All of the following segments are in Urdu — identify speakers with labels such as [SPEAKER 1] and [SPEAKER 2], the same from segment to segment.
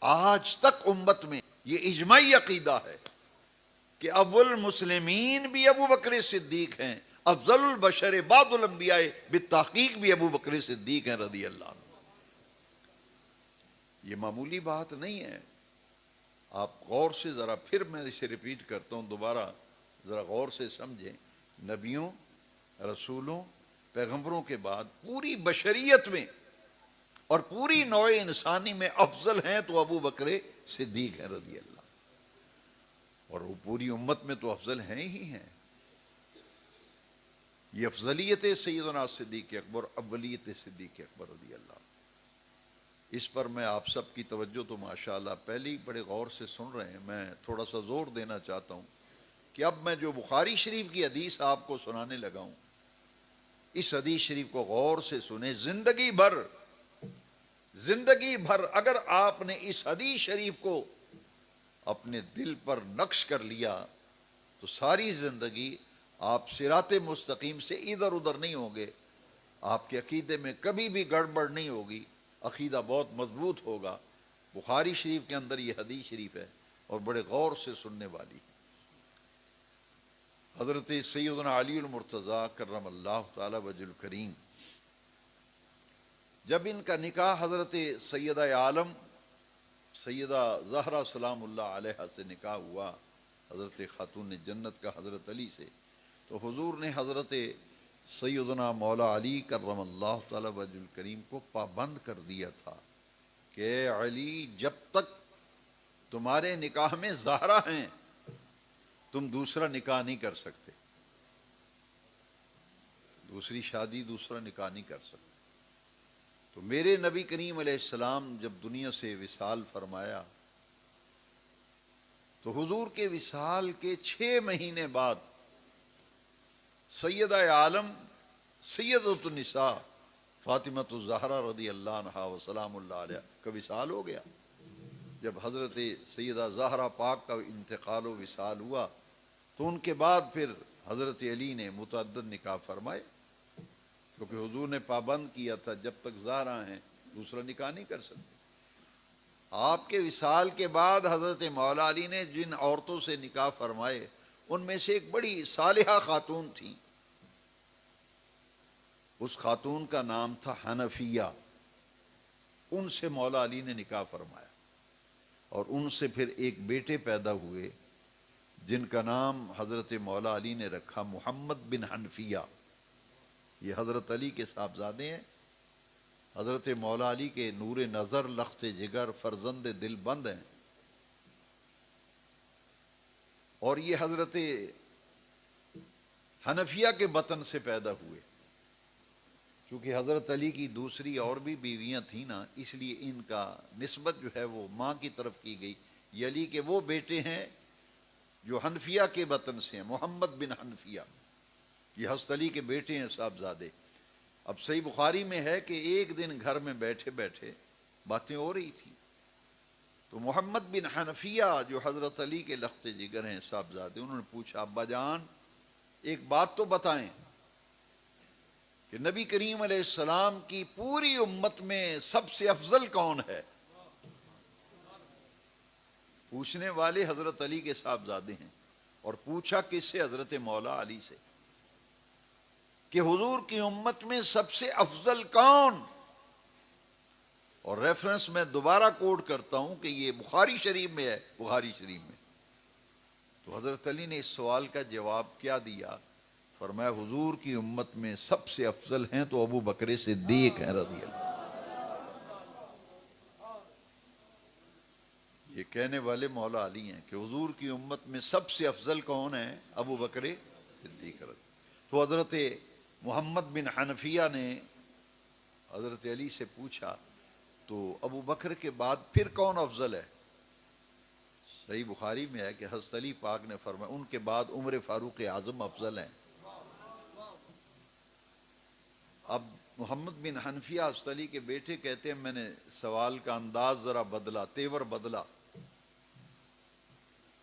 [SPEAKER 1] آج تک امت میں یہ اجماعی عقیدہ ہے کہ اول المسلمین بھی ابو بکر صدیق ہیں، افضل البشر بعد الانبیاء بالتحقیق بھی ابو بکر صدیق ہیں رضی اللہ عنہ۔ یہ معمولی بات نہیں ہے۔ آپ غور سے ذرا، پھر میں اسے ریپیٹ کرتا ہوں دوبارہ، ذرا غور سے سمجھیں۔ نبیوں، رسولوں، پیغمبروں کے بعد پوری بشریت میں اور پوری نوع انسانی میں افضل ہیں تو ابو بکر صدیق ہیں رضی اللہ، اور وہ پوری امت میں تو افضل ہیں ہی ہیں۔ یہ افضلیت سیدنا صدیق اکبر، اولیت صدیق اکبر رضی اللہ، اس پر میں آپ سب کی توجہ تو ماشاءاللہ پہلی بڑے غور سے سن رہے ہیں۔ میں تھوڑا سا زور دینا چاہتا ہوں کہ اب میں جو بخاری شریف کی حدیث آپ کو سنانے لگا ہوں، اس حدیث شریف کو غور سے سنیں۔ زندگی بھر اگر آپ نے اس حدیث شریف کو اپنے دل پر نقش کر لیا تو ساری زندگی آپ صراط مستقیم سے ادھر ادھر نہیں ہوں گے، آپ کے عقیدے میں کبھی بھی گڑبڑ نہیں ہوگی، عقیدہ بہت مضبوط ہوگا۔ بخاری شریف کے اندر یہ حدیث شریف ہے اور بڑے غور سے سننے والی۔ حضرت سیدنا علی المرتضیٰ کرم اللہ تعالی وجہ الکریم، جب ان کا نکاح حضرت سیدہ عالم سیدہ زہرا سلام اللہ علیہ سے نکاح ہوا، حضرت خاتون جنت کا حضرت علی سے، تو حضور نے حضرت سیدنا مولا علی کرم اللہ تعالی وجہ الکریم کو پابند کر دیا تھا کہ اے علی، جب تک تمہارے نکاح میں زہرا ہیں تم دوسرا نکاح نہیں کر سکتے، دوسری شادی، دوسرا نکاح نہیں کر سکتے۔ تو میرے نبی کریم علیہ السلام جب دنیا سے وصال فرمایا تو حضور کے وصال کے 6 مہینے بعد سیدہ عالم سیدۃ النساء فاطمۃ الزہرا رضی اللہ عنہا وسلام اللہ علیہ کا وصال ہو گیا۔ جب حضرت سیدہ زہرا پاک کا انتقال و وصال ہوا تو ان کے بعد پھر حضرت علی نے متعدد نکاح فرمائے، کیونکہ حضور نے پابند کیا تھا جب تک زہرا ہیں دوسرا نکاح نہیں کر سکتے۔ آپ کے وصال کے بعد حضرت مولا علی نے جن عورتوں سے نکاح فرمائے ان میں سے ایک بڑی صالحہ خاتون تھی، اس خاتون کا نام تھا حنفیہ، ان سے مولا علی نے نکاح فرمایا اور ان سے پھر ایک بیٹے پیدا ہوئے جن کا نام حضرت مولا علی نے رکھا محمد بن حنفیہ۔ یہ حضرت علی کے صاحبزادے ہیں، حضرت مولا علی کے نور نظر، لخت جگر، فرزند دل بند ہیں، اور یہ حضرت حنفیہ کے بطن سے پیدا ہوئے۔ کیونکہ حضرت علی کی دوسری اور بھی بیویاں تھیں نا، اس لیے ان کا نسبت جو ہے وہ ماں کی طرف کی گئی۔ یہ علی کے وہ بیٹے ہیں جو حنفیہ کے بطن سے ہیں، محمد بن حنفیہ، یہ حضرت علی کے بیٹے ہیں صاحبزادے۔ اب صحیح بخاری میں ہے کہ ایک دن گھر میں بیٹھے بیٹھے باتیں ہو رہی تھی تو محمد بن حنفیہ جو حضرت علی کے لخت جگر ہیں صاحبزادے، انہوں نے پوچھا ابا جان ایک بات تو بتائیں کہ نبی کریم علیہ السلام کی پوری امت میں سب سے افضل کون ہے؟ پوچھنے والے حضرت علی کے صاحبزادے ہیں، اور پوچھا کس سے؟ حضرت مولا علی سے، کہ حضور کی امت میں سب سے افضل کون؟ اور ریفرنس میں دوبارہ کوٹ کرتا ہوں کہ یہ بخاری شریف میں ہے، بخاری شریف میں۔ تو حضرت علی نے اس سوال کا جواب کیا دیا؟ فرمایا حضور کی امت میں سب سے افضل ہیں تو ابو بکر صدیق ہیں رضی اللہ۔ یہ کہنے والے مولا علی ہیں کہ حضور کی امت میں سب سے افضل کون ہیں؟ ابو بکر صدیق رضی۔ تو حضرت محمد بن حنفیہ نے حضرت علی سے پوچھا تو ابو بکر کے بعد پھر کون افضل ہے؟ صحیح بخاری میں ہے کہ حضرت علی پاک نے فرمایا ان کے بعد عمر فاروق اعظم افضل ہیں۔ اب محمد بن حنفیہ حضرت علی کے بیٹے کہتے ہیں میں نے سوال کا انداز ذرا بدلا، تیور بدلا،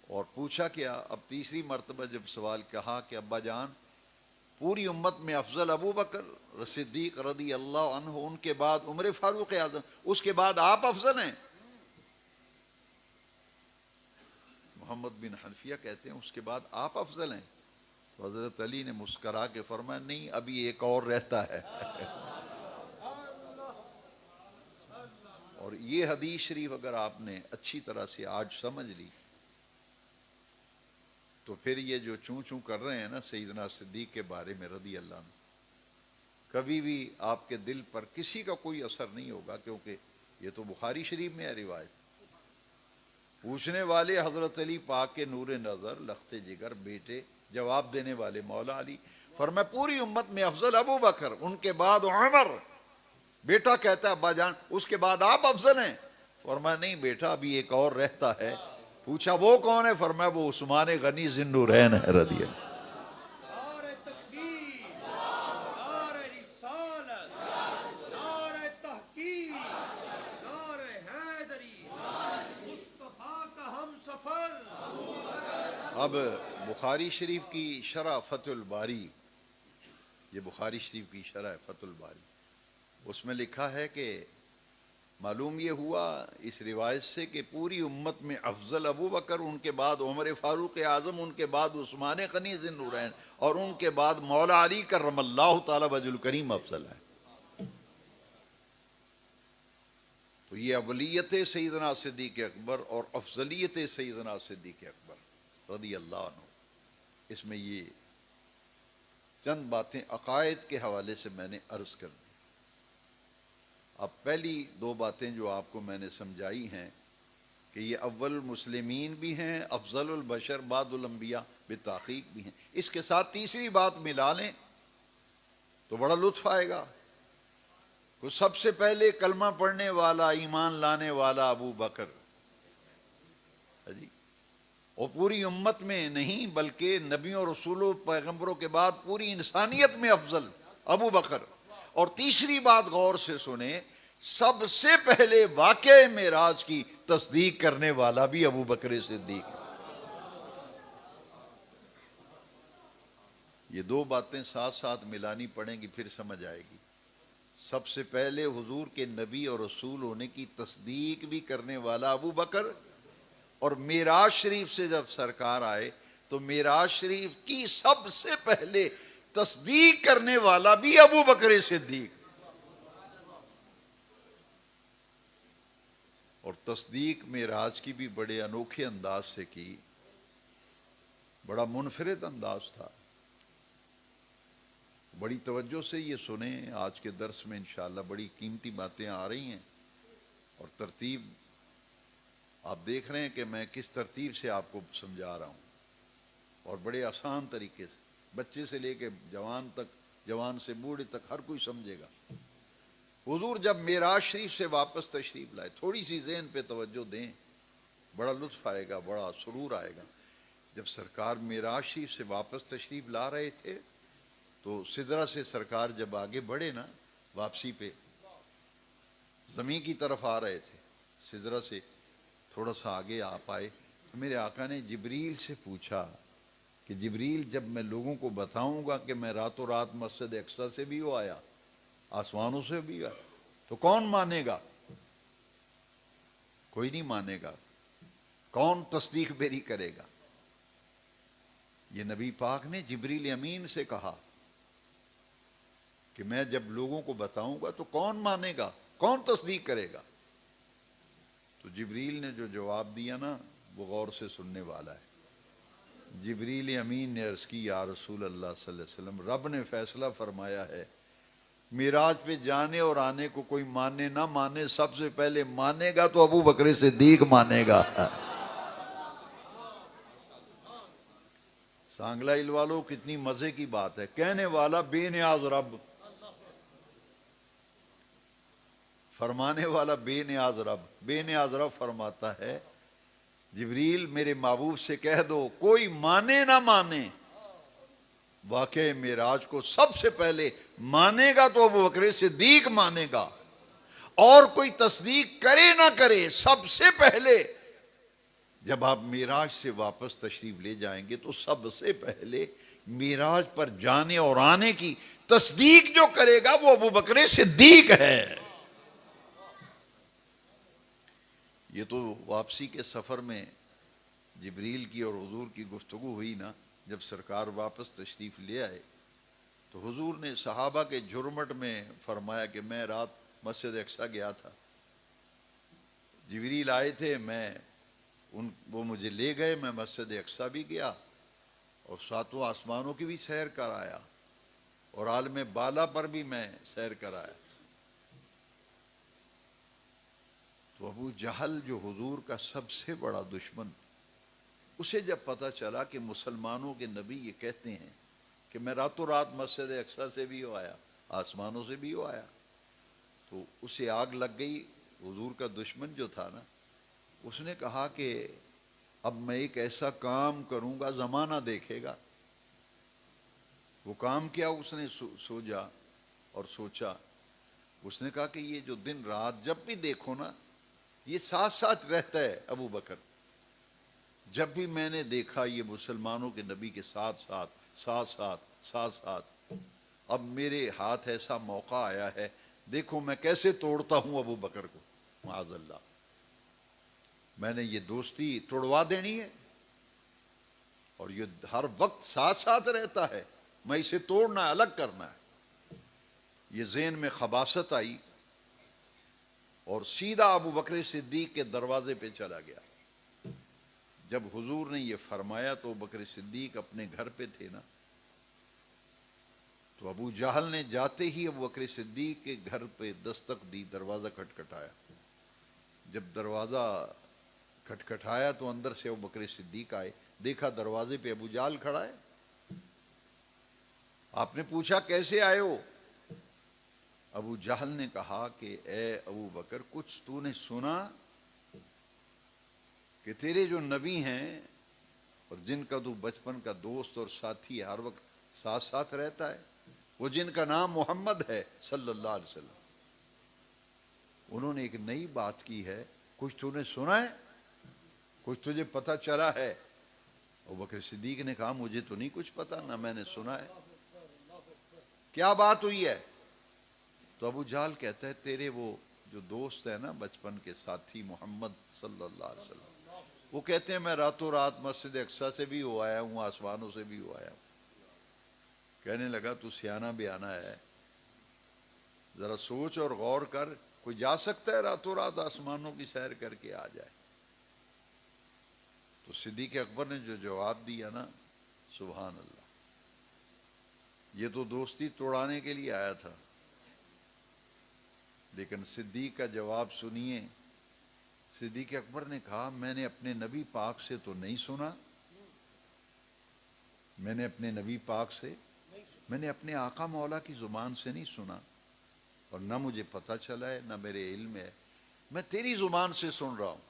[SPEAKER 1] اور پوچھا کیا؟ اب تیسری مرتبہ جب سوال کہا کہ ابا جان پوری امت میں افضل ابو بکر صدیق رضی اللہ عنہ، ان کے بعد عمر فاروق اعظم، اس کے بعد آپ افضل ہیں۔ محمد بن حنفیہ کہتے ہیں اس کے بعد آپ افضل ہیں؟ تو حضرت علی نے مسکرا کے فرمایا نہیں، ابھی ایک اور رہتا ہے۔ اور یہ حدیث شریف اگر آپ نے اچھی طرح سے آج سمجھ لی تو پھر یہ جو چوں چوں کر رہے ہیں نا سیدنا صدیق کے بارے میں رضی اللہ عنہ، کبھی بھی آپ کے دل پر کسی کا کوئی اثر نہیں ہوگا، کیونکہ یہ تو بخاری شریف میں ہے روایت۔ پوچھنے والے حضرت علی پاک کے نور نظر، لخت جگر، بیٹے، جواب دینے والے مولا علی۔ فرمایا پوری امت میں افضل ابو بکر، ان کے بعد عمر۔ بیٹا کہتا ہے ابا جان اس کے بعد آپ افضل ہیں؟ فرمایا نہیں بیٹا، ابھی ایک اور رہتا ہے۔ پوچھا وہ کون ہے؟ فرمایا وہ عثمان غنی ذی النورین ہے رضی اللہ۔
[SPEAKER 2] نعرہ تکبیر، نعرہ رسالت، نعرہ تحقیق، نعرہ حیدری، مصطفیٰ کا ہم سفر۔
[SPEAKER 1] اب بخاری شریف کی شرح فتح الباری، یہ بخاری شریف کی شرح فتح الباری، اس میں لکھا ہے کہ معلوم یہ ہوا اس روایت سے کہ پوری امت میں افضل ابو بکر، ان کے بعد عمر فاروق اعظم، ان کے بعد عثمان غنی ذی النورین، اور ان کے بعد مولا علی کرم اللہ تعالی وجہ الکریم افضل ہے۔ تو یہ اولیت سیدنا صدیق اکبر اور افضلیت سیدنا صدیق اکبر رضی اللہ عنہ، اس میں یہ چند باتیں عقائد کے حوالے سے میں نے عرض کر دی۔ اب پہلی دو باتیں جو آپ کو میں نے سمجھائی ہیں کہ یہ اول المسلمین بھی ہیں، افضل البشر بعد الانبیاء بالتحقیق بھی ہیں، اس کے ساتھ تیسری بات ملا لیں تو بڑا لطف آئے گا۔ کہ سب سے پہلے کلمہ پڑھنے والا، ایمان لانے والا ابو بکر جی، اور پوری امت میں نہیں بلکہ نبیوں رسولوں پیغمبروں کے بعد پوری انسانیت میں افضل ابو بکر۔ اور تیسری بات غور سے سنیں، سب سے پہلے واقع معراج کی تصدیق کرنے والا بھی ابو بکر صدیق ہے۔ یہ دو باتیں ساتھ ساتھ ملانی پڑیں گی پھر سمجھ آئے گی۔ سب سے پہلے حضور کے نبی اور رسول ہونے کی تصدیق بھی کرنے والا ابو بکر، اور معراج شریف سے جب سرکار آئے تو معراج شریف کی سب سے پہلے تصدیق کرنے والا بھی ابو بکر صدیق۔ اور تصدیق معراج کی بھی بڑے انوکھے انداز سے کی، بڑا منفرد انداز تھا۔ بڑی توجہ سے یہ سنیں، آج کے درس میں انشاءاللہ بڑی قیمتی باتیں آ رہی ہیں، اور ترتیب آپ دیکھ رہے ہیں کہ میں کس ترتیب سے آپ کو سمجھا رہا ہوں، اور بڑے آسان طریقے سے، بچے سے لے کے جوان تک، جوان سے بوڑھے تک ہر کوئی سمجھے گا۔ حضور جب معراج شریف سے واپس تشریف لائے، تھوڑی سی ذہن پہ توجہ دیں، بڑا لطف آئے گا، بڑا سرور آئے گا۔ جب سرکار معراج شریف سے واپس تشریف لا رہے تھے تو سدرہ سے سرکار جب آگے بڑھے نا واپسی پہ، زمین کی طرف آ رہے تھے، سدرہ سے تھوڑا سا آگے آ پائے تو میرے آقا نے جبریل سے پوچھا کہ جبریل جب میں لوگوں کو بتاؤں گا کہ میں راتوں رات مسجد اقصی سے بھی ہو آیا، آسمانوں سے بھی آیا، تو کون مانے گا؟ کوئی نہیں مانے گا، کون تصدیق میری کرے گا؟ یہ نبی پاک نے جبریل امین سے کہا کہ میں جب لوگوں کو بتاؤں گا تو کون مانے گا، کون تصدیق کرے گا؟ تو جبریل نے جو جواب دیا نا وہ غور سے سننے والا ہے۔ جبریل امین نے عرض کی یا رسول اللہ صلی اللہ علیہ وسلم، رب نے فیصلہ فرمایا ہے معراج پہ جانے اور آنے کو کوئی مانے نہ مانے، سب سے پہلے مانے گا تو ابو بکر صدیق مانے گا۔ سانگلہ ہل والوں کتنی مزے کی بات ہے، کہنے والا بے نیاز رب، فرمانے والا بے نیاز رب۔ بے نیاز رب فرماتا ہے جبریل میرے محبوب سے کہہ دو کوئی مانے نہ مانے، واقع معراج کو سب سے پہلے مانے گا تو ابو بکر صدیق مانے گا، اور کوئی تصدیق کرے نہ کرے، سب سے پہلے جب آپ معراج سے واپس تشریف لے جائیں گے تو سب سے پہلے معراج پر جانے اور آنے کی تصدیق جو کرے گا وہ ابو بکر صدیق ہے۔ یہ تو واپسی کے سفر میں جبریل کی اور حضور کی گفتگو ہوئی نا، جب سرکار واپس تشریف لے آئے تو حضور نے صحابہ کے جھرمٹ میں فرمایا کہ میں رات مسجد اقصی گیا تھا، جبریل آئے تھے، وہ مجھے لے گئے، میں مسجد اقصی بھی گیا اور ساتوں آسمانوں کی بھی سیر کر آیا اور عالم بالا پر بھی میں سیر کر آیا۔ تو ابو جہل جو حضور کا سب سے بڑا دشمن، اسے جب پتہ چلا کہ مسلمانوں کے نبی یہ کہتے ہیں کہ میں راتوں رات مسجد اقصی سے بھی ہو آیا، آسمانوں سے بھی ہو آیا، تو اسے آگ لگ گئی۔ حضور کا دشمن جو تھا نا، اس نے کہا کہ اب میں ایک ایسا کام کروں گا زمانہ دیکھے گا۔ وہ کام کیا؟ اس نے سوچا اور سوچا، اس نے کہا کہ یہ جو دن رات جب بھی دیکھو نا، یہ ساتھ ساتھ رہتا ہے ابو بکر۔ جب بھی میں نے دیکھا یہ مسلمانوں کے نبی کے ساتھ ساتھ، اب میرے ہاتھ ایسا موقع آیا ہے، دیکھو میں کیسے توڑتا ہوں ابو بکر کو، معاذ اللہ۔ میں نے یہ دوستی توڑوا دینی ہے اور یہ ہر وقت ساتھ ساتھ رہتا ہے، میں اسے توڑنا ہے، الگ کرنا ہے۔ یہ ذہن میں خباثت آئی اور سیدھا ابو بکر صدیق کے دروازے پہ چلا گیا۔ جب حضور نے یہ فرمایا تو ابو بکر صدیق اپنے گھر پہ تھے نا، تو ابو جہل نے جاتے ہی ابو بکر صدیق کے گھر پہ دستک دی، دروازہ کھٹکھٹایا۔ جب دروازہ کھٹکھٹایا تو اندر سے ابو بکر صدیق آئے، دیکھا دروازے پہ ابو جہل کھڑا ہے۔ آپ نے پوچھا کیسے آئے ہو؟ ابو جہل نے کہا کہ اے ابو بکر، کچھ تو نے سنا کہ تیرے جو نبی ہیں اور جن کا تو بچپن کا دوست اور ساتھی ہر وقت ساتھ ساتھ رہتا ہے، وہ جن کا نام محمد ہے صلی اللہ علیہ وسلم، انہوں نے ایک نئی بات کی ہے، کچھ تو نے سنا ہے؟ کچھ تجھے پتہ چلا ہے؟ ابو بکر صدیق نے کہا مجھے تو نہیں کچھ پتا، نہ میں نے سنا ہے، کیا بات ہوئی ہے؟ تو ابو جہل کہتا ہے تیرے وہ جو دوست ہے نا بچپن کے ساتھی محمد صلی اللہ علیہ وسلم، وہ کہتے ہیں میں راتوں رات مسجد اقصی سے بھی ہو آیا ہوں، آسمانوں سے بھی ہو آیا ہوں۔ کہنے لگا تو سیانہ بیانہ ہے، ذرا سوچ اور غور کر، کوئی جا سکتا ہے راتوں رات آسمانوں کی سیر کر کے آ جائے؟ تو صدیق اکبر نے جو جواب دیا نا، سبحان اللہ، یہ تو دوستی توڑانے کے لیے آیا تھا، لیکن صدیق کا جواب سنیے۔ صدیق اکبر نے کہا میں نے اپنے نبی پاک سے تو نہیں سنا، میں نے اپنے نبی پاک سے، میں نے اپنے آقا مولا کی زبان سے نہیں سنا، اور نہ مجھے پتہ چلا ہے، نہ میرے علم ہے، میں تیری زبان سے سن رہا ہوں،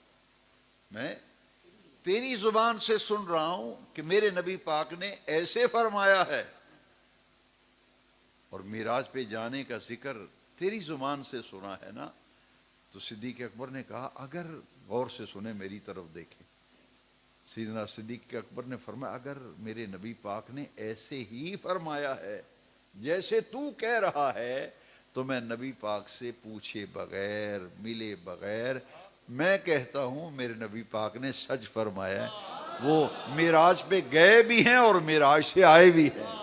[SPEAKER 1] میں تیری زبان سے سن رہا ہوں کہ میرے نبی پاک نے ایسے فرمایا ہے، اور معراج پہ جانے کا ذکر تیری زبان سے سنا ہے نا۔ تو صدیق اکبر نے کہا اگر غور سے سنے، میری طرف دیکھیں۔ سیدنا صدیق اکبر نے فرمایا اگر میرے نبی پاک نے ایسے ہی فرمایا ہے جیسے تو کہہ رہا ہے، تو میں نبی پاک سے پوچھے بغیر، ملے بغیر، میں کہتا ہوں میرے نبی پاک نے سچ فرمایا ہے، وہ معراج پہ گئے بھی ہیں اور معراج سے آئے بھی ہیں۔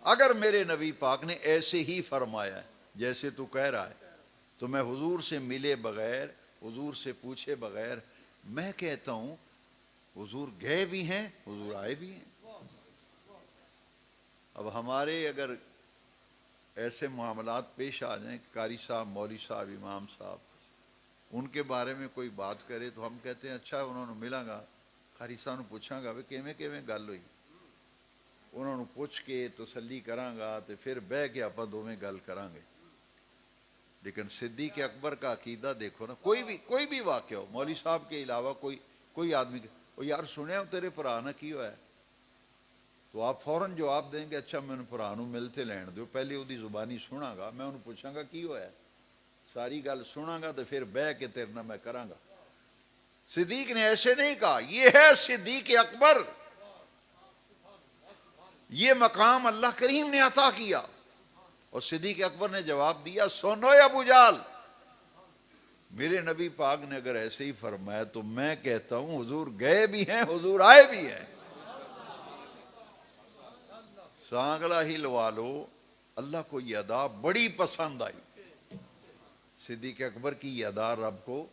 [SPEAKER 1] اگر میرے نبی پاک نے ایسے ہی فرمایا ہے جیسے تو کہہ رہا ہے، تو میں حضور سے ملے بغیر، حضور سے پوچھے بغیر، میں کہتا ہوں حضور گئے بھی ہیں، حضور آئے بھی ہیں۔ اب ہمارے اگر ایسے معاملات پیش آ جائیں، قاری صاحب، مولوی صاحب، امام صاحب، ان کے بارے میں کوئی بات کرے تو ہم کہتے ہیں اچھا انہوں نے ملاں گا، قاری صاحب نے پوچھاں گا کیویں کیویں گل ہوئی، انہوں نے پوچھ کے تسلی کراں گا تو پھر بہ کے آپ دوویں گل کراں گے۔ لیکن صدیق اکبر کا عقیدہ دیکھو نا، کوئی بھی واقعہ ہو، مولوی صاحب کے علاوہ کوئی آدمی او یار سنیا تیرے بھرا نہ کی ہوا ہے، تو آپ فوراً جواب دیں گے اچھا میں بھرا نوں ملتے لین دیو، پہلے وہ زبانی سناں گا، میں انہوں پوچھاں گا کی ہوا ہے، ساری گل سناں گا تو پھر بہ کے تیرے نہ میں کراں گا۔ صدیق نے ایسے نہیں کہا، یہ ہے صدیق اکبر، یہ مقام اللہ کریم نے عطا کیا۔ اور صدیق اکبر نے جواب دیا سنو ابو جہل، میرے نبی پاک نے اگر ایسے ہی فرمایا تو میں کہتا ہوں حضور گئے بھی ہیں، حضور آئے بھی ہیں۔ سانگلا ہی لوا لو، اللہ کو یہ ادا بڑی پسند آئی۔ صدیق اکبر کی یہ ادا رب کو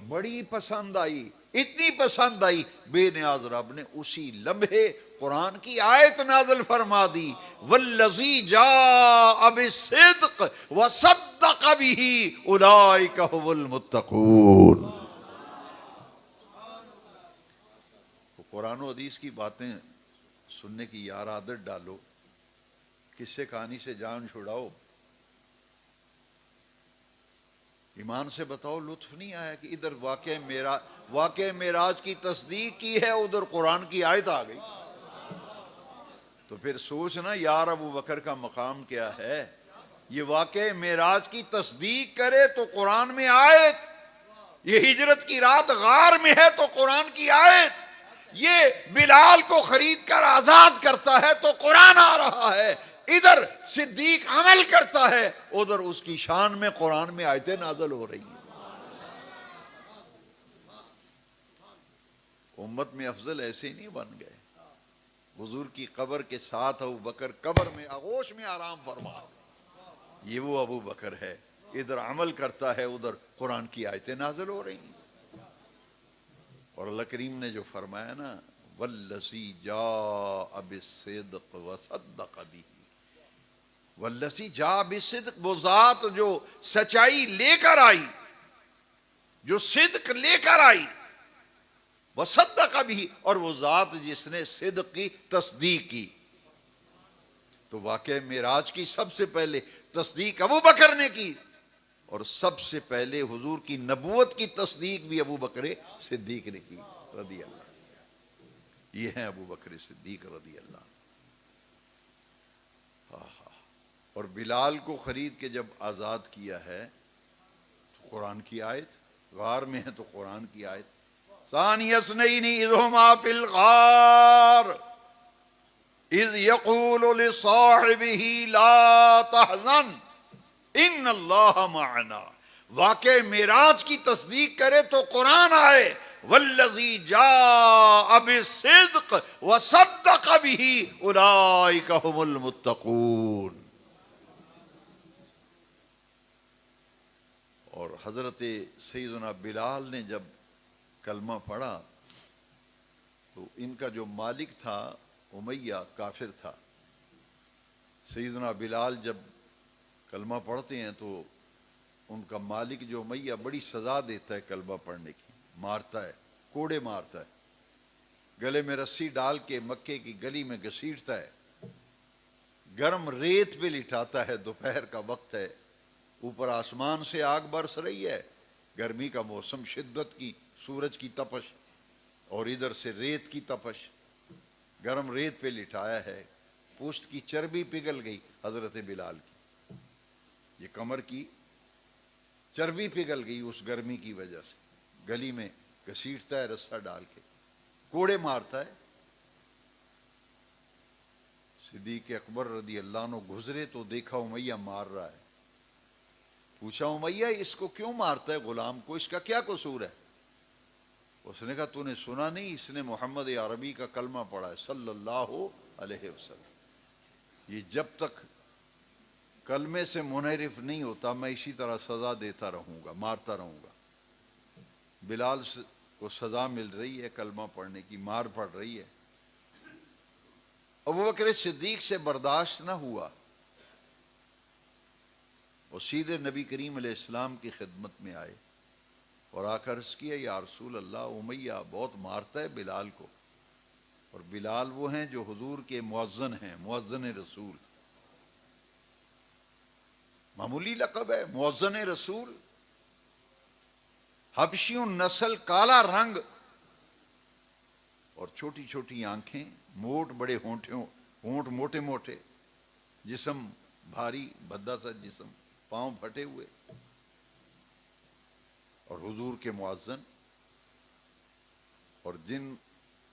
[SPEAKER 1] بڑی پسند آئی، اتنی پسند آئی بے نیاز رب نے اسی لمحے قرآن کی آیت نازل فرما دی، والذی جاء بالصدق وصدق به اولئک هم المتقون۔ قرآن و حدیث کی باتیں سننے کی یار عادت ڈالو، قصے کہانی سے جان چھڑاؤ، ایمان سے بتاؤ لطف نہیں آیا کہ ادھر واقع معراج کی تصدیق کی ہے، ادھر قرآن کی آیت آ گئی؟ تو پھر سوچنا یار ابو بکر کا مقام کیا ہے۔ یہ واقع معراج کی تصدیق کرے تو قرآن میں آیت، یہ ہجرت کی رات غار میں ہے تو قرآن کی آیت، یہ بلال کو خرید کر آزاد کرتا ہے تو قرآن آ رہا ہے، ادھر صدیق عمل کرتا ہے، ادھر اس کی شان میں قرآن میں آیتیں نازل ہو رہی ہیں۔ امت میں افضل ایسے ہی نہیں بن گئے۔ حضور کی قبر کے ساتھ ابو بکر قبر میں آغوش میں آرام فرما، یہ وہ ابو بکر ہے، ادھر عمل کرتا ہے، ادھر قرآن کی آیتیں نازل ہو رہی ہیں۔ اور اللہ کریم نے جو فرمایا نا، والذی جاء بالصدق وصدق به، والذی جاء بالصدق، وہ ذات جو سچائی لے کر آئی، جو صدق لے کر آئی، وصدق به، اور وہ ذات جس نے صدق کی تصدیق کی۔ تو واقعہ معراج کی سب سے پہلے تصدیق ابو بکر نے کی، اور سب سے پہلے حضور کی نبوت کی تصدیق بھی ابو بکر صدیق نے کی رضی اللہ۔ یہ ہیں ابو بکر صدیق رضی اللہ۔ اور بلال کو خرید کے جب آزاد کیا ہے تو قرآن کی آیت، غار میں ہے تو قرآن کی آیت، ثانی اثنین اذ ہما فی الغار اذ یقول لصاحبہ لا تحزن ان اللہ معنا۔ واقع معراج کی تصدیق کرے تو قرآن آئے، والذی جاء بالصدق وصدق به اولئک هم المتقون۔ اور حضرت سیدنا بلال نے جب کلمہ پڑھا تو ان کا جو مالک تھا امیہ کافر تھا۔ سیدنا بلال جب کلمہ پڑھتے ہیں تو ان کا مالک جو امیہ بڑی سزا دیتا ہے کلمہ پڑھنے کی، مارتا ہے، کوڑے مارتا ہے، گلے میں رسی ڈال کے مکے کی گلی میں گھسیٹتا ہے، گرم ریت پہ لٹاتا ہے، دوپہر کا وقت ہے، اوپر آسمان سے آگ برس رہی ہے، گرمی کا موسم، شدت کی سورج کی تپش، اور ادھر سے ریت کی تپش، گرم ریت پہ لٹایا ہے، پوست کی چربی پگھل گئی حضرت بلال کی، یہ کمر کی چربی پگھل گئی اس گرمی کی وجہ سے، گلی میں گھسیٹتا ہے رسہ ڈال کے، کوڑے مارتا ہے۔ صدیق اکبر رضی اللہ عنہ گزرے تو دیکھا امیہ مار رہا ہے، پوچھا امیہ اس کو کیوں مارتا ہے، غلام کو، اس کا کیا قصور ہے؟ اس نے کہا تو نے سنا نہیں، اس نے محمد عربی کا کلمہ پڑھا ہے صلی اللہ علیہ وسلم، یہ جب تک کلمے سے منحرف نہیں ہوتا میں اسی طرح سزا دیتا رہوں گا، مارتا رہوں گا۔ بلال کو سزا مل رہی ہے کلمہ پڑھنے کی، مار پڑ رہی ہے۔ ابو بکر صدیق سے برداشت نہ ہوا، وہ سیدھے نبی کریم علیہ السلام کی خدمت میں آئے اور آ کر عرض کیا یا رسول اللہ امیہ بہت مارتا ہے بلال کو، اور بلال وہ ہیں جو حضور کے مؤذن ہیں، مؤذن رسول، معمولی لقب ہے مؤذن رسول، حبشیوں نسل، کالا رنگ اور چھوٹی چھوٹی آنکھیں، موٹ بڑے ہونٹ موٹے موٹے، جسم بھاری بھدا سا جسم، پاؤں پھٹے ہوئے، اور حضور کے مؤذن، اور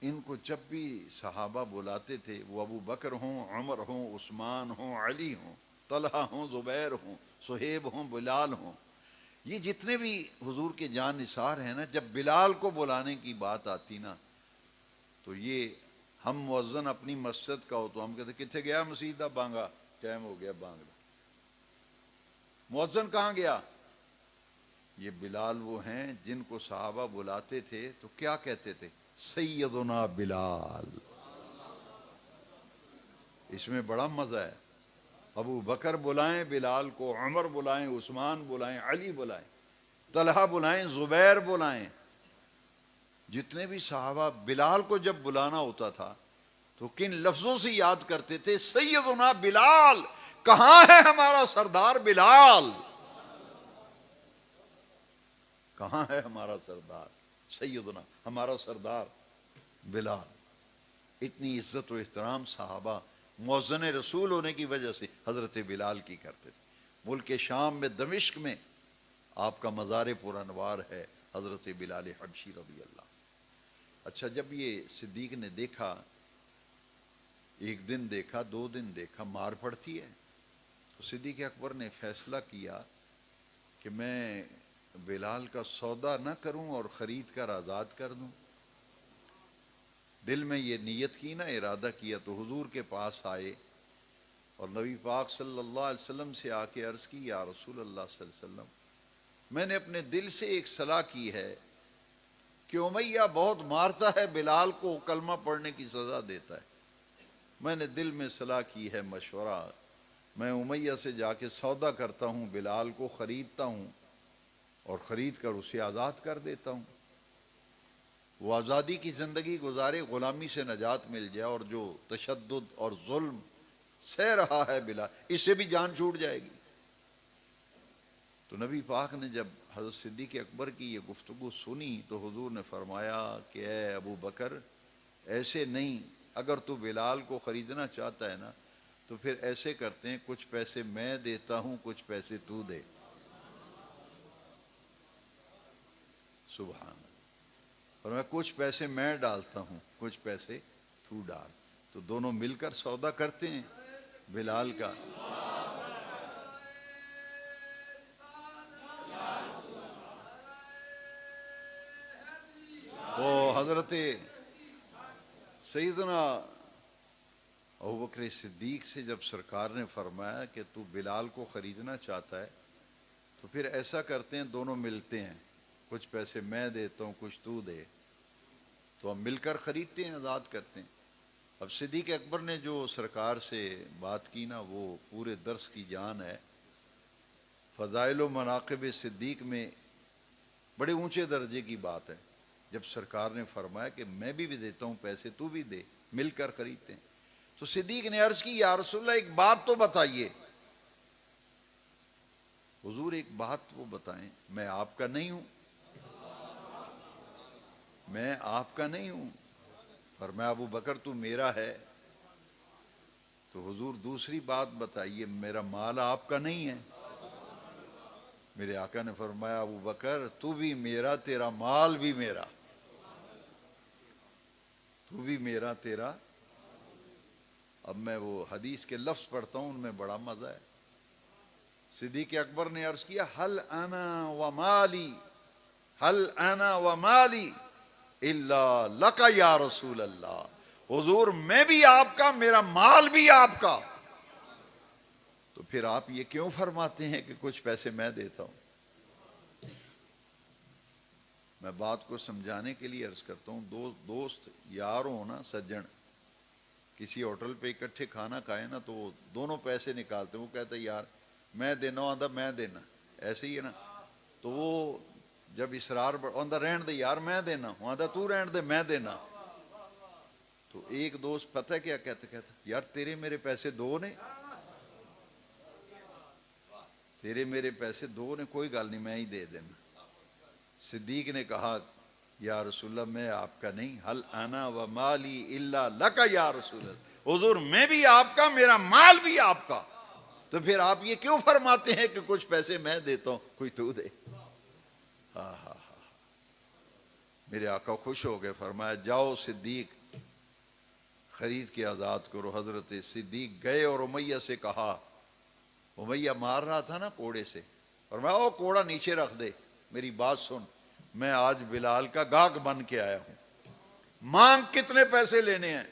[SPEAKER 1] ان کو جب بھی صحابہ بلاتے تھے، وہ ابو بکر ہوں، عمر ہوں، عثمان ہوں، علی ہوں، طلحہ ہوں، زبیر ہوں، صہیب ہوں، بلال ہوں، یہ جتنے بھی حضور کے جان نثار ہیں نا، جب بلال کو بلانے کی بات آتی نا تو یہ ہم مؤذن اپنی مسجد کا ہو تو ہم کہتے کتنے گیا مسیح دا بانگا، ٹائم ہو گیا بانگ دا، مؤذن کہاں گیا؟ یہ بلال وہ ہیں جن کو صحابہ بلاتے تھے تو کیا کہتے تھے؟ سیدنا بلال۔ اس میں بڑا مزہ ہے، ابو بکر بلائیں بلال کو، عمر بلائیں، عثمان بلائیں، علی بلائیں، طلحہ بلائیں، زبیر بلائیں، جتنے بھی صحابہ بلال کو جب بلانا ہوتا تھا تو کن لفظوں سے یاد کرتے تھے؟ سیدنا بلال، کہاں ہے ہمارا سردار بلال؟ کہاں ہے ہمارا سردار سیدنا، ہمارا سردار بلال؟ اتنی عزت و احترام صحابہ مؤذن رسول ہونے کی وجہ سے حضرت بلال کی کرتے تھے۔ ملک شام میں دمشق میں آپ کا مزار پر انوار ہے حضرت بلال حبشی رضی اللہ۔ اچھا، جب یہ صدیق نے دیکھا، ایک دن دیکھا، 2 دن دیکھا، مار پڑتی ہے، تو صدیق اکبر نے فیصلہ کیا کہ میں بلال کا سودا نہ کروں اور خرید کر آزاد کر دوں۔ دل میں یہ نیت کی نا، ارادہ کیا، تو حضور کے پاس آئے اور نبی پاک صلی اللہ علیہ وسلم سے آ کے عرض کی، یا رسول اللہ صلی اللہ علیہ وسلم، میں نے اپنے دل سے ایک صلاح کی ہے کہ امیہ بہت مارتا ہے بلال کو، کلمہ پڑھنے کی سزا دیتا ہے، میں نے دل میں صلاح کی ہے، مشورہ، میں امیہ سے جا کے سودا کرتا ہوں، بلال کو خریدتا ہوں اور خرید کر اسے آزاد کر دیتا ہوں، وہ آزادی کی زندگی گزارے، غلامی سے نجات مل جائے، اور جو تشدد اور ظلم سہ رہا ہے بلال، اس سے بھی جان چھوٹ جائے گی۔ تو نبی پاک نے جب حضرت صدیق اکبر کی یہ گفتگو سنی تو حضور نے فرمایا کہ اے ابو بکر، ایسے نہیں، اگر تو بلال کو خریدنا چاہتا ہے نا تو پھر ایسے کرتے ہیں، کچھ پیسے میں دیتا ہوں، کچھ پیسے تو دے۔ سبحان، اور میں کچھ پیسے میں ڈالتا ہوں، کچھ پیسے تو ڈال، تو دونوں مل کر سودا کرتے ہیں بلال کا۔ وہ حضرت سیدنا ابوبکر صدیق سے جب سرکار نے فرمایا کہ تو بلال کو خریدنا چاہتا ہے تو پھر ایسا کرتے ہیں، دونوں ملتے ہیں، کچھ پیسے میں دیتا ہوں، کچھ تو دے، تو ہم مل کر خریدتے ہیں، آزاد کرتے ہیں۔ اب صدیق اکبر نے جو سرکار سے بات کی نا، وہ پورے درس کی جان ہے۔ فضائل و مناقب صدیق میں بڑے اونچے درجے کی بات ہے، جب سرکار نے فرمایا کہ میں بھی دیتا ہوں پیسے، تو بھی دے، مل کر خریدتے ہیں۔ تو صدیق نے عرض کی، یا رسول اللہ ایک بات تو بتائیے۔ حضور ایک بات وہ بتائیں، میں آپ کا نہیں ہوں، میں آپ کا نہیں ہوں، فرمایا ابو بکر تو میرا ہے۔ تو حضور دوسری بات بتائیے، میرا مال آپ کا نہیں ہے؟ میرے آقا نے فرمایا ابو بکر تو بھی میرا، تیرا مال بھی میرا، تو بھی میرا، تیرا۔ اب میں وہ حدیث کے لفظ پڑھتا ہوں، ان میں بڑا مزہ ہے۔ صدیق اکبر نے عرض کیا، حل انا و مالی، حل انا و مالی الا لک یا رسول اللہ، حضور میں بھی آپ کا، میرا مال بھی آپ کا، تو پھر آپ یہ کیوں فرماتے ہیں کہ کچھ پیسے میں دیتا ہوں؟ میں بات کو سمجھانے کے لیے عرض کرتا ہوں، دوست یار ہو نا، سجن، کسی ہوٹل پہ اکٹھے کھانا کھائے نا تو وہ دونوں پیسے نکالتے ہیں، وہ کہتا ہے یار میں دینا، آندہ میں دینا، ایسے ہی ہے نا۔ تو وہ جب اصرار آندہ رہن دے یار میں دینا، آندہ تو رہن دے میں دینا، تو ایک دوست پتہ کیا کہتا یار تیرے میرے پیسے دو نے، تیرے میرے پیسے دو نے، کوئی گل نہیں میں ہی دے دینا۔ صدیق نے کہا یا رسول اللہ میں آپ کا نہیں، حل انا و مالی الا لک یا رسول اللہ، حضور میں بھی آپ کا، میرا مال بھی آپ کا، تو پھر آپ یہ کیوں فرماتے ہیں کہ کچھ پیسے میں دیتا ہوں، کوئی تو دے۔ ہاں ہاں ہاں، میرے آقا خوش ہو گئے، فرمایا جاؤ صدیق خرید کے آزاد کرو۔ حضرت صدیق گئے اور امیہ سے کہا، امیہ مار رہا تھا نا کوڑے سے، اور میں او کوڑا نیچے رکھ دے، میری بات سن، میں آج بلال کا گاہک بن کے آیا ہوں، مانگ کتنے پیسے لینے ہیں؟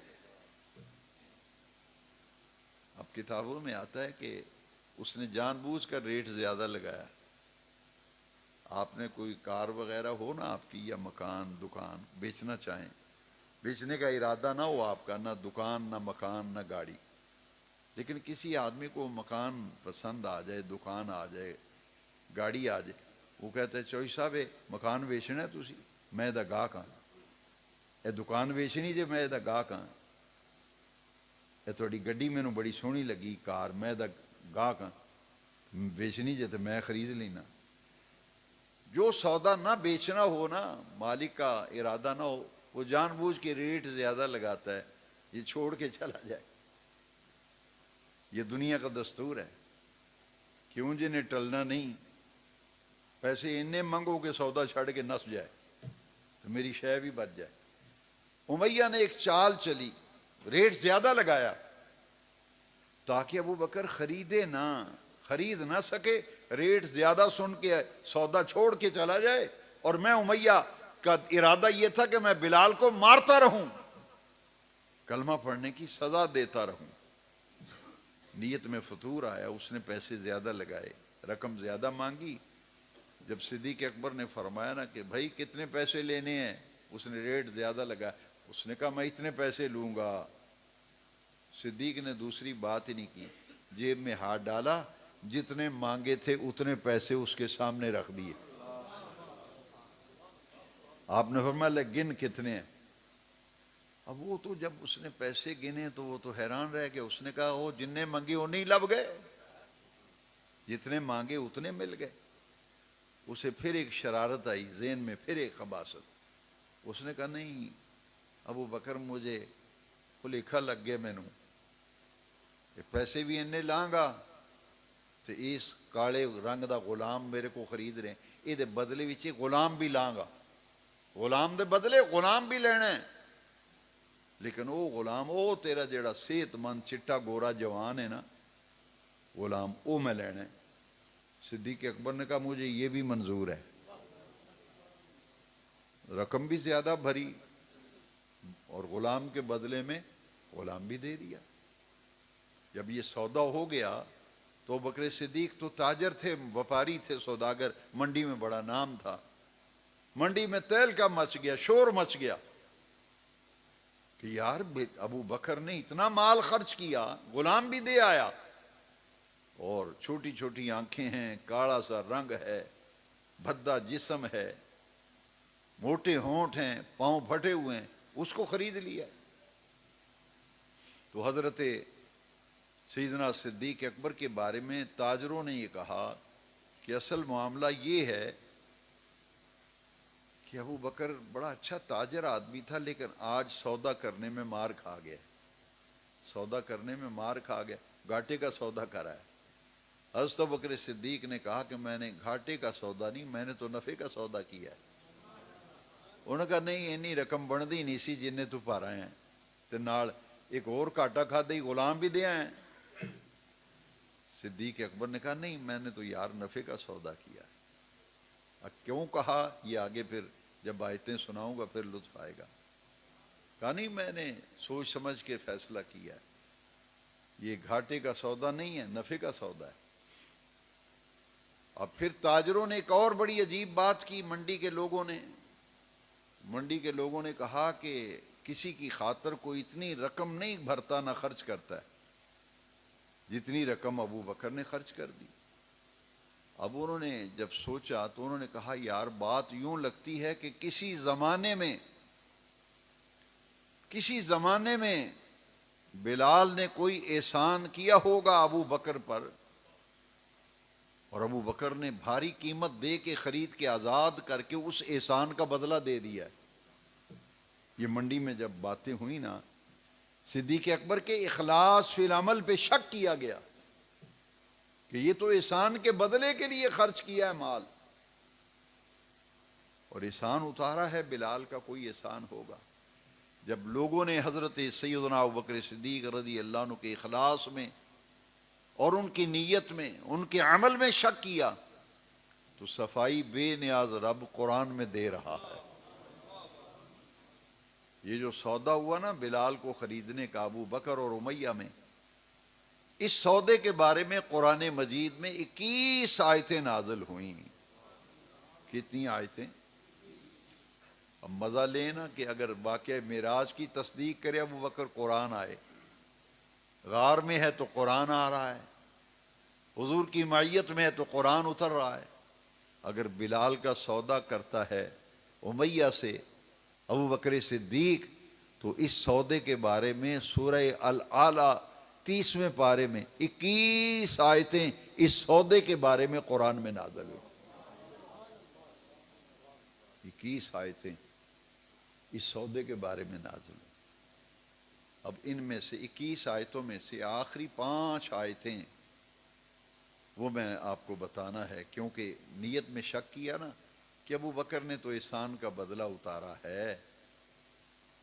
[SPEAKER 1] اب کتابوں میں آتا ہے کہ اس نے جان بوجھ کر ریٹ زیادہ لگایا۔ آپ نے کوئی کار وغیرہ ہو نا آپ کی، یا مکان دکان بیچنا چاہیں، بیچنے کا ارادہ نہ ہو آپ کا، نہ دکان نہ مکان نہ گاڑی، لیکن کسی آدمی کو مکان پسند آ جائے، دکان آ جائے، گاڑی آ جائے، وہ کہتا ہے چوئی صاحب مکان بیچنا ہے تسی، میں دا گاہک ہاں، اے دکان بیچنی جے، میں دا گاہک ہاں، اے تھوڑی گڈی مینوں بڑی سونی لگی کار، میں دا گاہک ہاں، بیچنی جے تو میں خرید لینا۔ جو سودا نہ بیچنا ہو نا، مالک کا ارادہ نہ ہو، وہ جان بوجھ کے ریٹ زیادہ لگاتا ہے، یہ چھوڑ کے چلا جائے۔ یہ دنیا کا دستور ہے، کیوں جنہیں ٹلنا نہیں، پیسے انہیں منگو کہ سودا چھڑ کے نس جائے تو میری شے بھی بچ جائے۔ امیہ نے ایک چال چلی، ریٹ زیادہ لگایا تاکہ ابو بکر خرید نہ سکے، ریٹ زیادہ سن کے سودا چھوڑ کے چلا جائے، اور میں امیہ کا ارادہ یہ تھا کہ میں بلال کو مارتا رہوں، کلمہ پڑھنے کی سزا دیتا رہوں۔ نیت میں فطور آیا، اس نے پیسے زیادہ لگائے، رقم زیادہ مانگی۔ جب صدیق اکبر نے فرمایا نا کہ بھائی کتنے پیسے لینے ہیں، اس نے ریٹ زیادہ لگا، اس نے کہا میں اتنے پیسے لوں گا۔ صدیق نے دوسری بات ہی نہیں کی، جیب میں ہاتھ ڈالا، جتنے مانگے تھے اتنے پیسے اس کے سامنے رکھ دیے۔ آپ نے فرمایا لے گن کتنے ہیں؟ اب وہ تو جب اس نے پیسے گنے تو وہ تو حیران رہ گئے، اس نے کہا وہ جننے مانگے انہیں لب گئے، جتنے مانگے اتنے مل گئے۔ اسے پھر ایک شرارت آئی ذہن میں، پھر ایک خباثت، اس نے کہا نہیں ابو بکر مجھے لکھا لگ گیا، مینوں پیسے بھی انہیں لانگا تو اس کالے رنگ دا غلام میرے کو خرید رہے ہیں، یہ دے بدلے وچ غلام بھی لانگا، غلام دے بدلے غلام بھی لینا ہے، لیکن وہ غلام وہ تیرا جڑا صحت مند چٹا گورا جوان ہے نا غلام، وہ میں لینا ہے۔ صدیق اکبر نے کہا مجھے یہ بھی منظور ہے، رقم بھی زیادہ بھری اور غلام کے بدلے میں غلام بھی دے دیا۔ جب یہ سودا ہو گیا تو بکر صدیق تو تاجر تھے، وپاری تھے، سوداگر، منڈی میں بڑا نام تھا، منڈی میں تیل کا مچ گیا، شور مچ گیا کہ یار ابو بکر نے اتنا مال خرچ کیا، غلام بھی دے آیا، اور چھوٹی چھوٹی آنکھیں ہیں، کالا سا رنگ ہے، بھدا جسم ہے، موٹے ہونٹ ہیں، پاؤں پھٹے ہوئے ہیں، اس کو خرید لیا۔ تو حضرت سیدنا صدیق اکبر کے بارے میں تاجروں نے یہ کہا کہ اصل معاملہ یہ ہے کہ ابو بکر بڑا اچھا تاجر آدمی تھا، لیکن آج سودا کرنے میں مار کھا گیا، سودا کرنے میں مار کھا گیا، گھاٹے کا سودا کرا ہے۔ حضرت ابو بکر صدیق نے کہا کہ میں نے گھاٹے کا سودا نہیں، میں نے تو نفع کا سودا کیا ہے۔ انہوں نے کہا نہیں اینی رقم بندی نہیں سی جنہیں تو پا رہے ہیں، تو نال ایک اور گھاٹا کھا دے غلام بھی دیا ہے۔ صدیق اکبر نے کہا نہیں میں نے تو یار نفع کا سودا کیا ہے۔ کیوں کہا یہ آگے پھر جب آیتیں سناؤں گا پھر لطف آئے گا۔ کہا نہیں میں نے سوچ سمجھ کے فیصلہ کیا ہے، یہ گھاٹے کا سودا نہیں ہے، نفع کا سودا ہے۔ اب پھر تاجروں نے ایک اور بڑی عجیب بات کی، منڈی کے لوگوں نے کہا کہ کسی کی خاطر کوئی اتنی رقم نہیں بھرتا نہ خرچ کرتا ہے جتنی رقم ابو بکر نے خرچ کر دی۔ اب انہوں نے جب سوچا تو انہوں نے کہا یار بات یوں لگتی ہے کہ کسی زمانے میں بلال نے کوئی احسان کیا ہوگا ابو بکر پر، اور ابو بکر نے بھاری قیمت دے کے خرید کے آزاد کر کے اس احسان کا بدلہ دے دیا۔ یہ منڈی میں جب باتیں ہوئی نا، صدیق اکبر کے اخلاص فی العمل پہ شک کیا گیا کہ یہ تو احسان کے بدلے کے لیے خرچ کیا ہے مال، اور احسان اتارا ہے بلال کا کوئی احسان ہوگا۔ جب لوگوں نے حضرت سیدنا ابوبکر صدیق رضی اللہ عنہ کے اخلاص میں اور ان کی نیت میں، ان کے عمل میں شک کیا، تو صفائی بے نیاز رب قرآن میں دے رہا ہے۔ یہ جو سودا ہوا نا بلال کو خریدنے کا ابو بکر اور امیہ میں، اس سودے کے بارے میں قرآن مجید میں 21 آیتیں نازل ہوئیں۔ کتنی آیتیں؟ اب مزہ لینا کہ اگر واقعہ معراج کی تصدیق کرے ابو بکر، قرآن آئے، غار میں ہے تو قرآن آ رہا ہے، حضور کی معیت میں ہے تو قرآن اتر رہا ہے۔ اگر بلال کا سودا کرتا ہے امیہ سے ابو بکر صدیق، تو اس سودے کے بارے میں سورہ الاعلیٰ 30ویں پارے میں 21 آیتیں اس سودے کے بارے میں قرآن میں نازل ہوئی۔ 21 آیتیں اس سودے کے بارے میں نازل ہوئی۔ اب ان میں سے 21 آیتوں میں سے آخری 5 آیتیں وہ میں آپ کو بتانا ہے، کیونکہ نیت میں شک کیا نا کہ ابو بکر نے تو احسان کا بدلہ اتارا ہے۔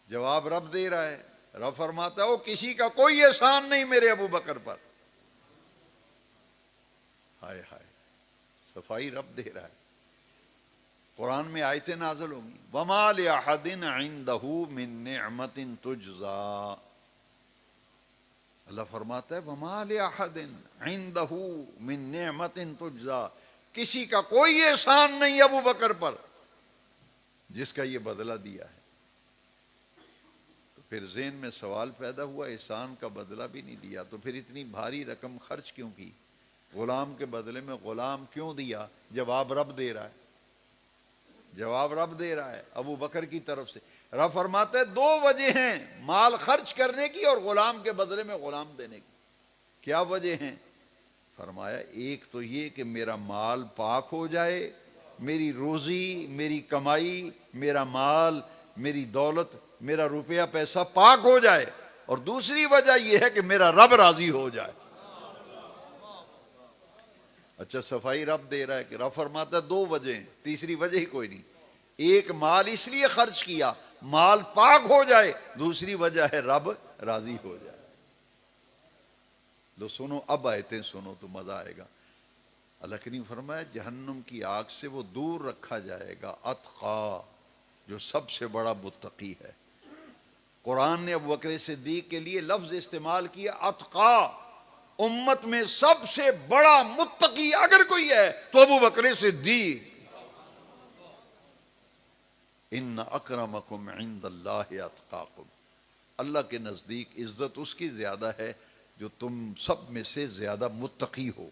[SPEAKER 1] جواب رب دے رہا ہے، رب فرماتا ہے وہ کسی کا کوئی احسان نہیں میرے ابو بکر پر۔ ہائے ہائے، صفائی رب دے رہا ہے۔ قرآن میں آیتیں نازل ہوں گی، وَمَا لِأَحَدٍ عِندَهُ مِن نِعْمَةٍ تُجْزَى۔ اللہ فرماتا ہے وَمَا لِأَحَدٍ عِندَهُ مِن نِعْمَةٍ تُجْزَى، کسی کا کوئی احسان نہیں ابو بکر پر جس کا یہ بدلہ دیا ہے۔ تو پھر ذہن میں سوال پیدا ہوا، احسان کا بدلہ بھی نہیں دیا تو پھر اتنی بھاری رقم خرچ کیوں کی؟ غلام کے بدلے میں غلام کیوں دیا؟ جواب رب دے رہا ہے، جواب رب دے رہا ہے ابو بکر کی طرف سے۔ رب فرماتا ہے 2 وجہ ہیں مال خرچ کرنے کی اور غلام کے بدلے میں غلام دینے کی۔ کیا وجہ ہیں؟ فرمایا ایک تو یہ کہ میرا مال پاک ہو جائے، میری روزی، میری کمائی، میرا مال، میری دولت، میرا روپیہ پیسہ پاک ہو جائے، اور دوسری وجہ یہ ہے کہ میرا رب راضی ہو جائے۔ اچھا صفائی رب دے رہا ہے کہ رب فرماتا ہے 2 وجہ ہیں، تیسری وجہ ہی کوئی نہیں۔ ایک مال اس لیے خرچ کیا مال پاک ہو جائے، دوسری وجہ ہے رب راضی ہو جائے۔ لو سنو اب آیتیں سنو تو مزہ آئے گا۔ اللہ کریم فرمایا جہنم کی آگ سے وہ دور رکھا جائے گا اتقا، جو سب سے بڑا متقی ہے۔ قرآن نے ابو بکر صدیق کے لیے لفظ استعمال کیا اتقا، امت میں سب سے بڑا متقی اگر کوئی ہے تو ابو بکر صدیق۔ ان اکرمکم عند اللہ اتقاکم، اللہ کے نزدیک عزت اس کی زیادہ ہے جو تم سب میں سے زیادہ متقی ہو۔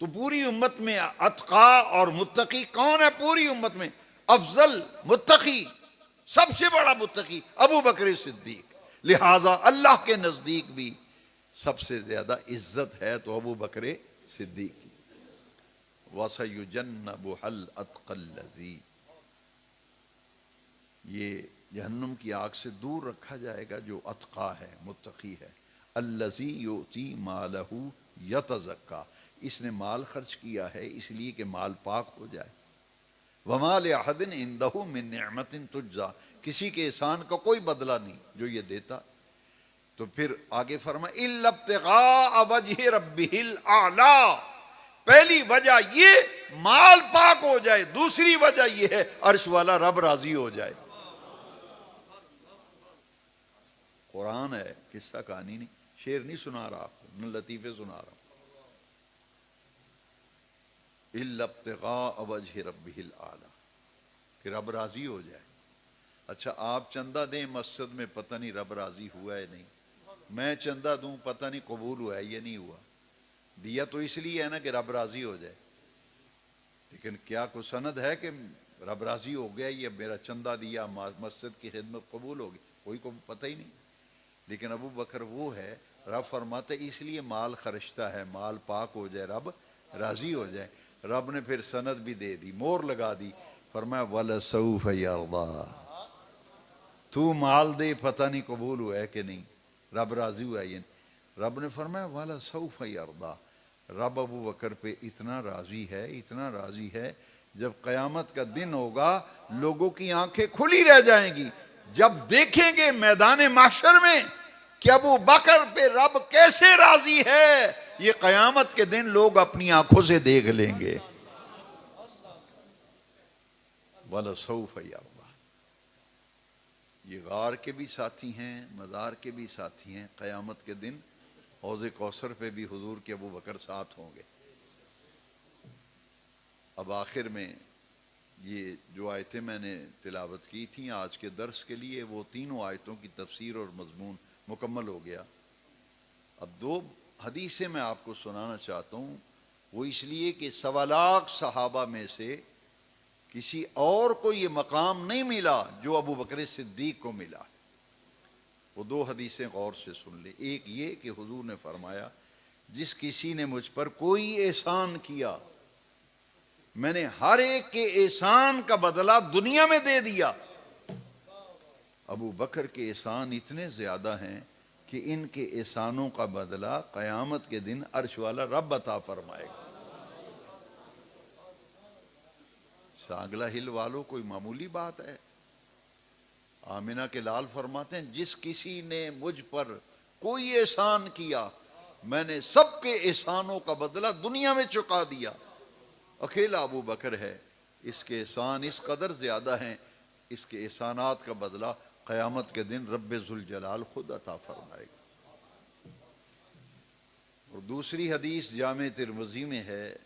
[SPEAKER 1] تو پوری امت میں اتقا اور متقی کون ہے؟ پوری امت میں افضل متقی، سب سے بڑا متقی ابو بکر صدیق، لہذا اللہ کے نزدیک بھی سب سے زیادہ عزت ہے تو ابو بکر صدیق کی۔ وَسَيُجَنَّبُهَا الْأَتْقَى الَّذِي، یہ جہنم کی آگ سے دور رکھا جائے گا جو اتقا ہے، متقی ہے۔ الَّذِي يُؤْتِي مَالَهُ يَتَزَكَّى، اس نے مال خرچ کیا ہے اس لیے کہ مال پاک ہو جائے۔ وَمَا لِأَحَدٍ عِندَهُ مِن نِعْمَةٍ تُجْزَى، کسی کے احسان کا کوئی بدلہ نہیں جو یہ دیتا۔ تو پھر آگے فرمایا إِلَّا ابْتِغَاءَ وَجْهِ رَبِّهِ الْأَعْلَى، پہلی وجہ یہ مال پاک ہو جائے، دوسری وجہ یہ ہے عرش والا رب راضی ہو جائے۔ قرآن ہے، قصہ کہانی نہیں، شعر نہیں سنا رہا آپ کو، میں لطیفے سنا رہا ہوں۔ إِلَّا ابْتِغَاءَ وَجْهِ رَبِّهِ الْأَعْلَى، کہ رب راضی ہو جائے۔ اچھا آپ چندہ دیں مسجد میں، پتہ نہیں رب راضی ہوا ہے نہیں، میں چندہ دوں پتہ نہیں قبول ہوا ہے یا نہیں ہوا۔ دیا تو اس لیے ہے نا کہ رب راضی ہو جائے، لیکن کیا کوئی سند ہے کہ رب راضی ہو گیا یا میرا چندہ دیا مسجد کی خدمت قبول ہوگی؟ کوئی کو پتہ ہی نہیں۔ لیکن ابو بکر وہ ہے، رب فرماتے اس لیے مال خرچتا ہے، مال پاک ہو جائے، رب راضی ہو جائے۔ رب نے پھر سند بھی دے دی، مور لگا دی، فرمایا وَلَسَوْفَ يَرْضَىٰ، تو مال دے پتہ نہیں قبول ہوا ہے کہ نہیں، رب راضی ہوا ہے یہ نہیں۔ رب نے فرمایا وَلَسَوْفَ يَرْضَىٰ، رب ابو بکر پہ اتنا راضی ہے، اتنا راضی ہے، جب قیامت کا دن ہوگا لوگوں کی آنکھیں کھلی رہ جائیں گی جب دیکھیں گے میدان محشر میں کہ ابو بکر پہ رب کیسے راضی ہے، یہ قیامت کے دن لوگ اپنی آنکھوں سے دیکھ لیں گے۔ وَلَسَوْفَ يَرْضَىٰ۔ یہ غار کے بھی ساتھی ہیں، مزار کے بھی ساتھی ہیں، قیامت کے دن حوض کوثر پہ بھی حضور کے ابو بکر ساتھ ہوں گے۔ اب آخر میں یہ جو آیتیں میں نے تلاوت کی تھیں آج کے درس کے لیے، وہ تینوں آیتوں کی تفسیر اور مضمون مکمل ہو گیا۔ اب دو حدیثیں میں آپ کو سنانا چاہتا ہوں، وہ اس لیے کہ 1.25 لاکھ صحابہ میں سے کسی اور کو یہ مقام نہیں ملا جو ابو بکر صدیق کو ملا۔ وہ دو حدیثیں غور سے سن لیں۔ ایک یہ کہ حضور نے فرمایا، جس کسی نے مجھ پر کوئی احسان کیا میں نے ہر ایک کے احسان کا بدلہ دنیا میں دے دیا۔ ابو بکر کے احسان اتنے زیادہ ہیں کہ ان کے احسانوں کا بدلہ قیامت کے دن عرش والا رب عطا فرمائے گا۔ سانگلہ ہل والوں کوئی معمولی بات ہے؟ آمنہ کے لال فرماتے ہیں، جس کسی نے مجھ پر کوئی احسان کیا میں نے سب کے احسانوں کا بدلہ دنیا میں چکا دیا۔ اکیلا ابو بکر ہے، اس کے احسان اس قدر زیادہ ہیں، اس کے احسانات کا بدلہ قیامت کے دن رب ذوالجلال خود عطا فرمائے گا۔ اور دوسری حدیث جامع ترمذی میں ہے،